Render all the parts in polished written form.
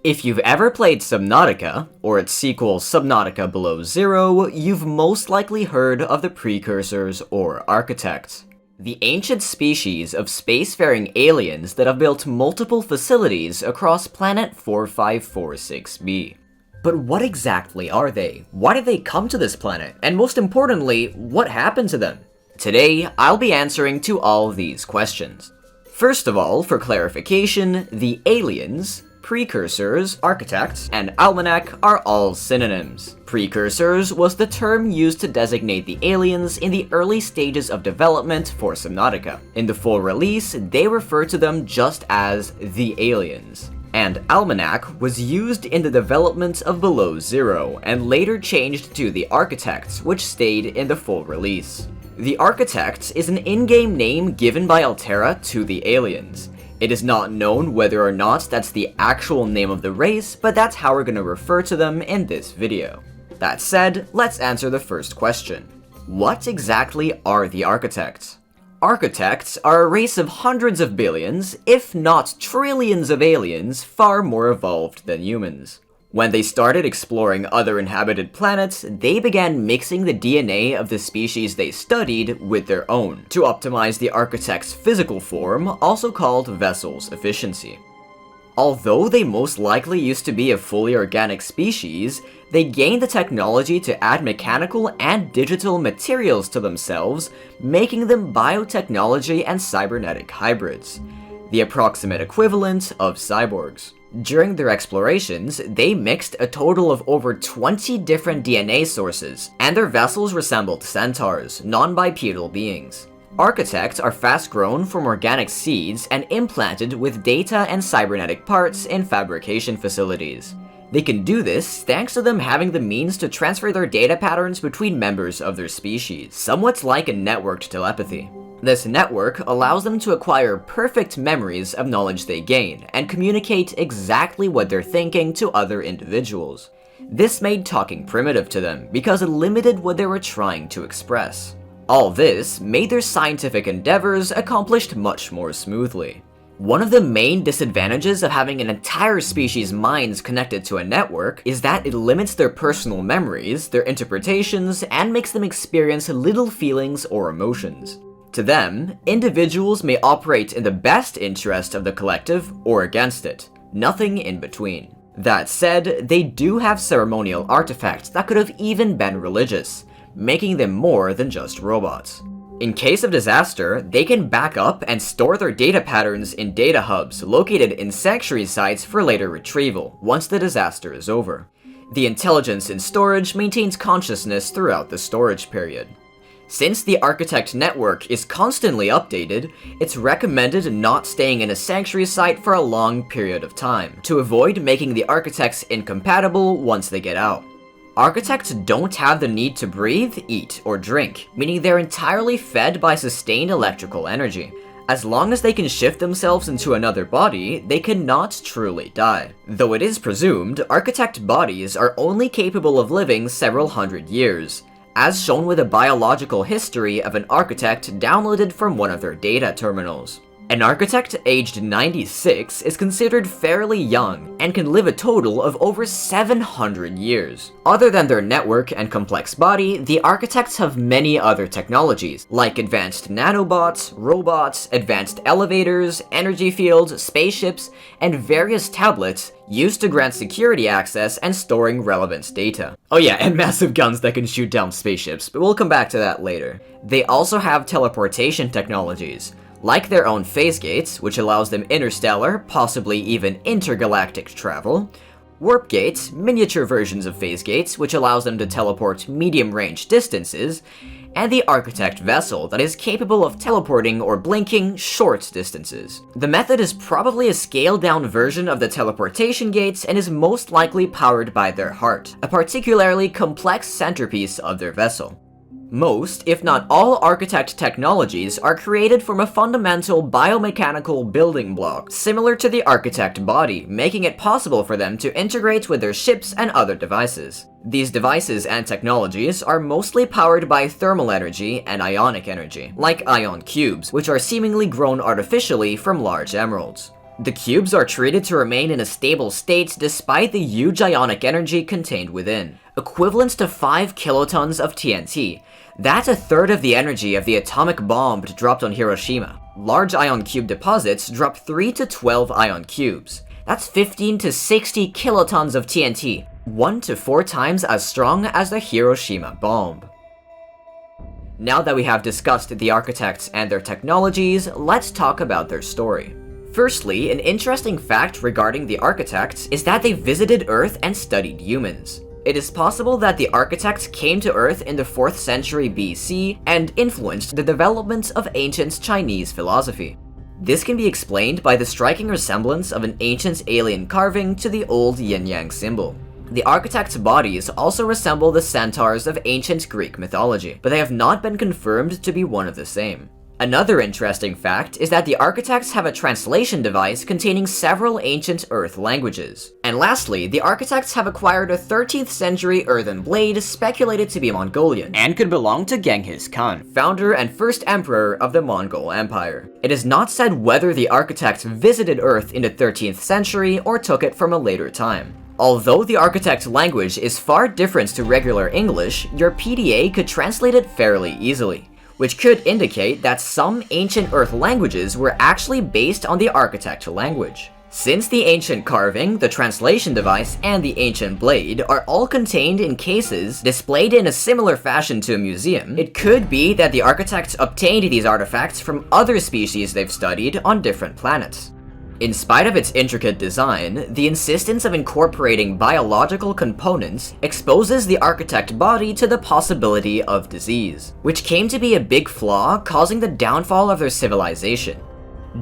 If you've ever played Subnautica, or its sequel Subnautica Below Zero, you've most likely heard of the Precursors or Architects. The ancient species of spacefaring aliens that have built multiple facilities across planet 4546b. But what exactly are they? Why did they come to this planet? And most importantly, what happened to them? Today, I'll be answering to all these questions. First of all, for clarification, the aliens, Precursors, Architects, and Almanac are all synonyms. Precursors was the term used to designate the aliens in the early stages of development for Subnautica. In the full release, they refer to them just as the aliens. And Almanac was used in the development of Below Zero, and later changed to the Architects, which stayed in the full release. The Architects is an in-game name given by Altera to the aliens. It is not known whether or not that's the actual name of the race, but that's how we're going to refer to them in this video. That said, let's answer the first question. What exactly are the Architects? Architects are a race of hundreds of billions, if not trillions of aliens, far more evolved than humans. When they started exploring other inhabited planets, they began mixing the DNA of the species they studied with their own, to optimize the Architect's physical form, also called vessel's efficiency. Although they most likely used to be a fully organic species, they gained the technology to add mechanical and digital materials to themselves, making them biotechnology and cybernetic hybrids, the approximate equivalent of cyborgs. During their explorations, they mixed a total of over 20 different DNA sources, and their vessels resembled centaurs, non-bipedal beings. Architects are fast-grown from organic seeds and implanted with data and cybernetic parts in fabrication facilities. They can do this thanks to them having the means to transfer their data patterns between members of their species, somewhat like a networked telepathy. This network allows them to acquire perfect memories of knowledge they gain, and communicate exactly what they're thinking to other individuals. This made talking primitive to them, because it limited what they were trying to express. All this made their scientific endeavors accomplished much more smoothly. One of the main disadvantages of having an entire species' minds connected to a network is that it limits their personal memories, their interpretations, and makes them experience little feelings or emotions. To them, individuals may operate in the best interest of the collective or against it, nothing in between. That said, they do have ceremonial artifacts that could have even been religious, making them more than just robots. In case of disaster, they can back up and store their data patterns in data hubs located in sanctuary sites for later retrieval once the disaster is over. The intelligence in storage maintains consciousness throughout the storage period. Since the Architect network is constantly updated, it's recommended not staying in a sanctuary site for a long period of time, to avoid making the Architects incompatible once they get out. Architects don't have the need to breathe, eat, or drink, meaning they're entirely fed by sustained electrical energy. As long as they can shift themselves into another body, they cannot truly die. Though it is presumed, Architect bodies are only capable of living several hundred years, as shown with a biological history of an Architect downloaded from one of their data terminals. An Architect aged 96 is considered fairly young, and can live a total of over 700 years. Other than their network and complex body, the Architects have many other technologies, like advanced nanobots, robots, advanced elevators, energy fields, spaceships, and various tablets used to grant security access and storing relevant data. Oh yeah, and massive guns that can shoot down spaceships, but we'll come back to that later. They also have teleportation technologies, like their own phase gates, which allows them interstellar, possibly even intergalactic travel, warp gates, miniature versions of phase gates, which allows them to teleport medium-range distances, and the Architect vessel that is capable of teleporting or blinking short distances. The method is probably a scaled-down version of the teleportation gates and is most likely powered by their heart, a particularly complex centerpiece of their vessel. Most, if not all, Architect technologies are created from a fundamental biomechanical building block, similar to the Architect body, making it possible for them to integrate with their ships and other devices. These devices and technologies are mostly powered by thermal energy and ionic energy, like ion cubes, which are seemingly grown artificially from large emeralds. The cubes are treated to remain in a stable state despite the huge ionic energy contained within, equivalent to 5 kilotons of TNT. That's a third of the energy of the atomic bomb dropped on Hiroshima. Large ion cube deposits drop 3 to 12 ion cubes. That's 15 to 60 kilotons of TNT, 1 to 4 times as strong as the Hiroshima bomb. Now that we have discussed the architects and their technologies, let's talk about their story. Firstly, an interesting fact regarding the architects is that they visited Earth and studied humans. It is possible that the architects came to Earth in the 4th century BC and influenced the development of ancient Chinese philosophy. This can be explained by the striking resemblance of an ancient alien carving to the old yin-yang symbol. The architects' bodies also resemble the centaurs of ancient Greek mythology, but they have not been confirmed to be one of the same. Another interesting fact is that the architects have a translation device containing several ancient Earth languages. And lastly, the architects have acquired a 13th century earthen blade speculated to be Mongolian, and could belong to Genghis Khan, founder and first emperor of the Mongol Empire. It is not said whether the architects visited Earth in the 13th century or took it from a later time. Although the architect's language is far different to regular English, your PDA could translate it fairly easily, which could indicate that some ancient Earth languages were actually based on the architect language. Since the ancient carving, the translation device, and the ancient blade are all contained in cases displayed in a similar fashion to a museum, it could be that the architects obtained these artifacts from other species they've studied on different planets. In spite of its intricate design, the insistence of incorporating biological components exposes the architect body to the possibility of disease, which came to be a big flaw causing the downfall of their civilization.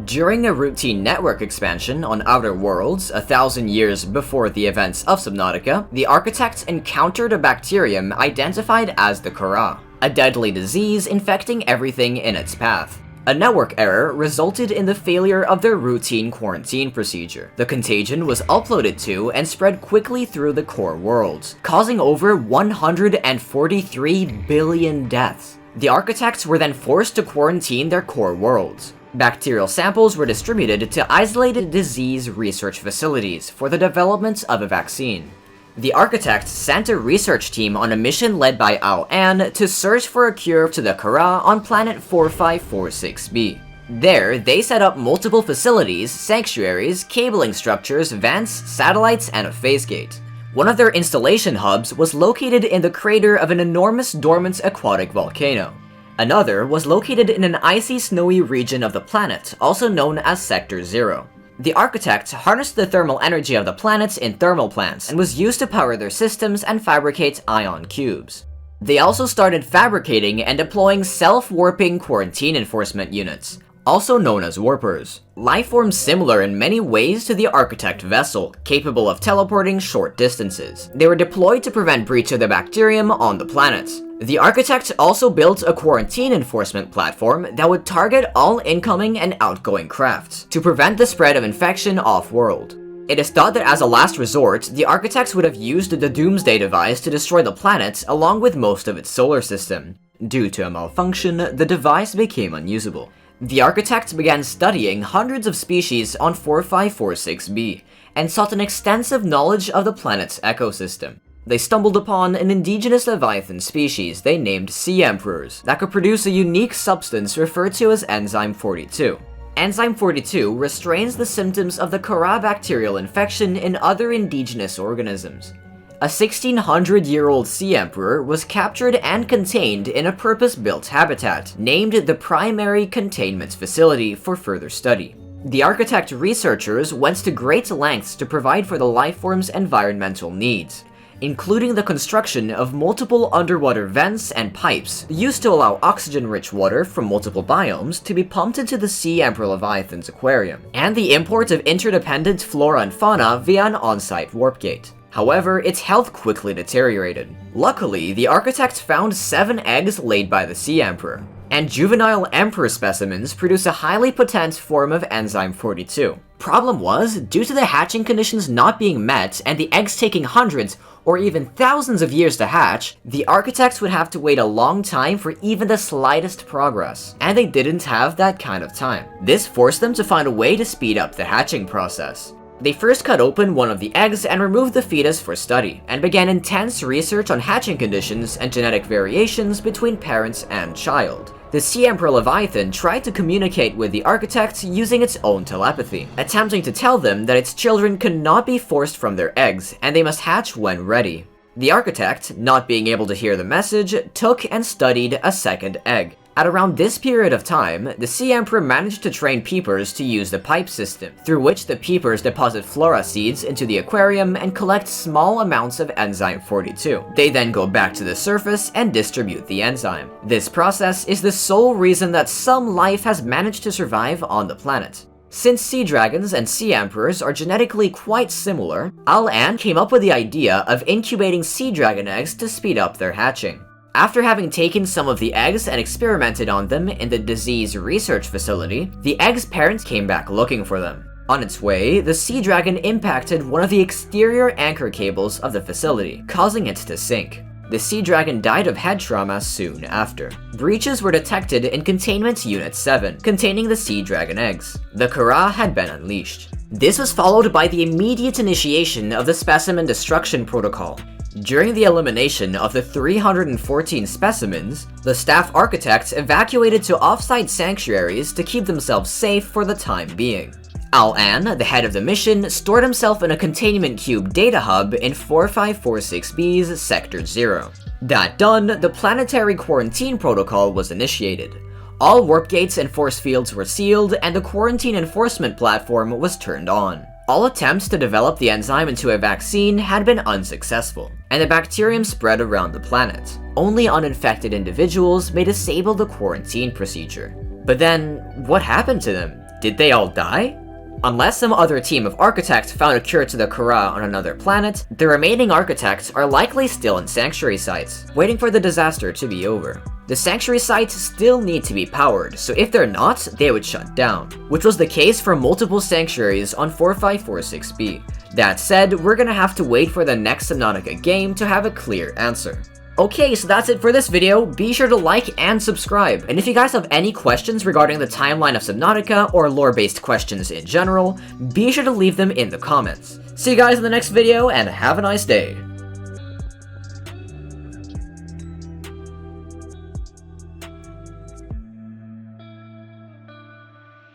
During a routine network expansion on Outer Worlds 1,000 years before the events of Subnautica, the architects encountered a bacterium identified as the Kharaa, a deadly disease infecting everything in its path. A network error resulted in the failure of their routine quarantine procedure. The contagion was uploaded to and spread quickly through the core worlds, causing over 143 billion deaths. The architects were then forced to quarantine their core worlds. Bacterial samples were distributed to isolated disease research facilities for the development of a vaccine. The architects sent a research team on a mission led by Ao-An to search for a cure to the Kharaa on planet 4546b. There, they set up multiple facilities, sanctuaries, cabling structures, vents, satellites, and a phase gate. One of their installation hubs was located in the crater of an enormous dormant aquatic volcano. Another was located in an icy, snowy region of the planet, also known as Sector 0. The architects harnessed the thermal energy of the planets in thermal plants and was used to power their systems and fabricate ion cubes. They also started fabricating and deploying self-warping quarantine enforcement units, also known as warpers. Lifeforms similar in many ways to the architect vessel, capable of teleporting short distances. They were deployed to prevent breach of the bacterium on the planet. The architect also built a quarantine enforcement platform that would target all incoming and outgoing crafts, to prevent the spread of infection off-world. It is thought that as a last resort, the architects would have used the Doomsday device to destroy the planet along with most of its solar system. Due to a malfunction, the device became unusable. The architects began studying hundreds of species on 4546b, and sought an extensive knowledge of the planet's ecosystem. They stumbled upon an indigenous Leviathan species they named Sea Emperors that could produce a unique substance referred to as Enzyme 42. Enzyme 42 restrains the symptoms of the Kharaa bacterial infection in other indigenous organisms. A 1600-year-old Sea Emperor was captured and contained in a purpose-built habitat, named the Primary Containment Facility for further study. The architect researchers went to great lengths to provide for the lifeform's environmental needs, including the construction of multiple underwater vents and pipes used to allow oxygen-rich water from multiple biomes to be pumped into the Sea Emperor Leviathan's aquarium, and the import of interdependent flora and fauna via an on-site warp gate. However, its health quickly deteriorated. Luckily, the architect found 7 eggs laid by the Sea Emperor. and juvenile emperor specimens produce a highly potent form of enzyme 42. Problem was, due to the hatching conditions not being met and the eggs taking hundreds or even thousands of years to hatch, the architects would have to wait a long time for even the slightest progress, and they didn't have that kind of time. This forced them to find a way to speed up the hatching process. They first cut open one of the eggs and removed the fetus for study, and began intense research on hatching conditions and genetic variations between parents and child. The Sea Emperor Leviathan tried to communicate with the architects using its own telepathy, attempting to tell them that its children could not be forced from their eggs, and they must hatch when ready. The architect, not being able to hear the message, took and studied a second egg. At around this period of time, the Sea Emperor managed to train peepers to use the pipe system, through which the peepers deposit flora seeds into the aquarium and collect small amounts of enzyme 42. They then go back to the surface and distribute the enzyme. This process is the sole reason that some life has managed to survive on the planet. Since sea dragons and sea emperors are genetically quite similar, Al-An came up with the idea of incubating sea dragon eggs to speed up their hatching. After having taken some of the eggs and experimented on them in the disease research facility, the eggs' parents came back looking for them. On its way, the sea dragon impacted one of the exterior anchor cables of the facility, causing it to sink. The sea dragon died of head trauma soon after. Breaches were detected in Containment Unit 7, containing the sea dragon eggs. The Kharaa had been unleashed. This was followed by the immediate initiation of the Specimen Destruction Protocol. During the elimination of the 314 specimens, the staff architects evacuated to off-site sanctuaries to keep themselves safe for the time being. Al-An, the head of the mission, stored himself in a containment cube data hub in 4546B's Sector 0. That done, the planetary quarantine protocol was initiated. All warp gates and force fields were sealed, and the quarantine enforcement platform was turned on. All attempts to develop the enzyme into a vaccine had been unsuccessful, and the bacterium spread around the planet. Only uninfected individuals may disable the quarantine procedure. But then, what happened to them? Did they all die? Unless some other team of architects found a cure to the Kharaa on another planet, the remaining architects are likely still in sanctuary sites, waiting for the disaster to be over. The sanctuary sites still need to be powered, so if they're not, they would shut down, which was the case for multiple sanctuaries on 4546B. That said, we're gonna have to wait for the next Subnautica game to have a clear answer. Okay, so that's it for this video. Be sure to like and subscribe. And if you guys have any questions regarding the timeline of Subnautica or lore-based questions in general, be sure to leave them in the comments. See you guys in the next video, and have a nice day.